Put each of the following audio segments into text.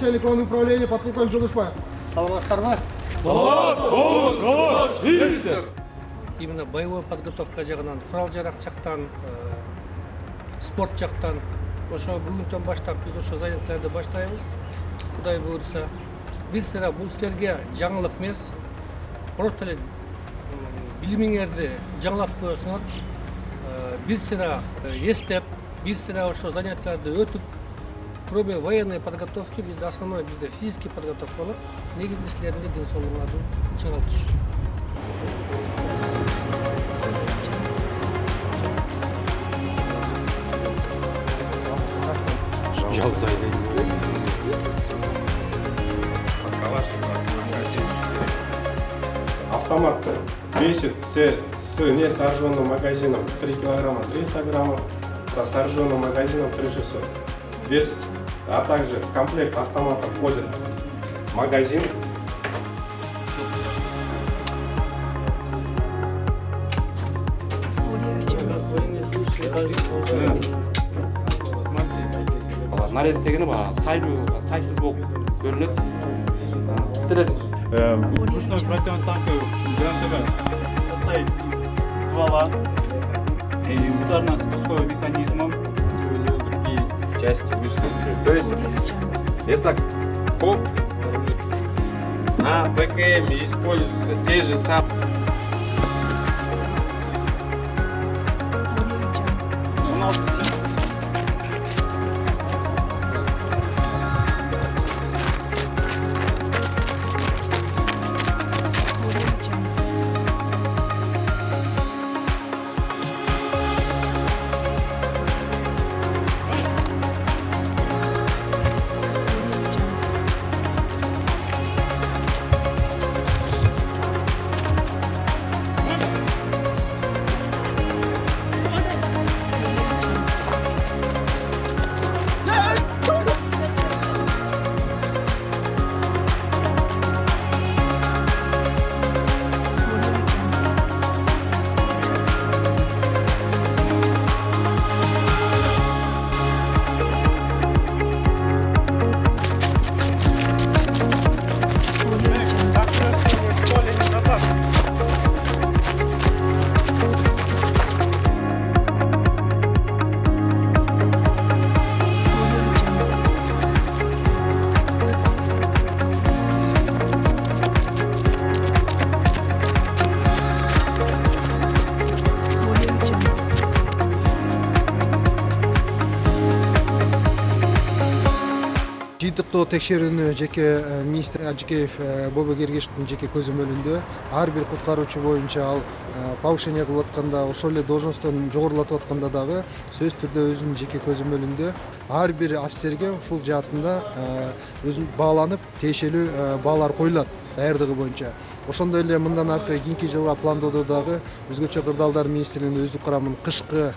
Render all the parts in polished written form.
начальник главного управления подполковник Жолдошбаев. Саламатсыздарбы? Министр. Именно боевой подготовка жағынан, құрал-жарақ жақтан, спорт жақтан, ошо бүгүнтөн баштап биз ошо занятияларды баштайбыз. Кудай буйрса, биз бул силерге жаңылык эмес, просто эле билимиңерди жаңылатып коесуңар. Биз эстеп, биз ошо занятияларды өтүп, кроме военной подготовки, bizde основной bizde физический подготовка болот. Негизинде силердин ден соолугуңарды чыңалтыш. Автомат весит с неснаряженным магазином 3 килограмма 300 граммов, со снаряженным магазином 3600. Вес, а также в комплект автомата входит магазин, нарез дегені сайсыз болып көрінеді. Пистолет. Ручной противотанковый гранатомет состоит из ствола и ударно-спускового механизма. Другие части вышли. То есть это комплекс вооружения. На ПКМ используются те же самые. Жыйынтыктоо текшерүүнү жеке министр Ажыкеев Бобек Эргешевдин жеке көзөмөлүндө ар бир куткаруучу боюнча ал повышение кылып атканда, ошол эле должностон жогорулатып атканда дагы сөзсүз түрдө өзүнүн жеке көзөмөлүндө ар бир офицерге ушул жаатында өзүн бааланып, тиешелүү баалар коюлат даярдыгы боюнча. Ошондой эле мындан аркы кийинки жылга пландоодо дагы өзгөчө кырдаалдар министрлигинин өздүк курамын кышкы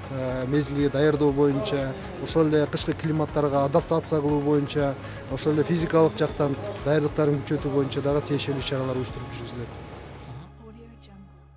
мезгилге даярдоо боюнча, ошол эле кышкы климаттарга адаптация кылуу боюнча, ошол эле физикалык жактан даярдыктарын күчөтүү боюнча дагы тиешелүү чаралар уюштуруп жүрүзүлөт.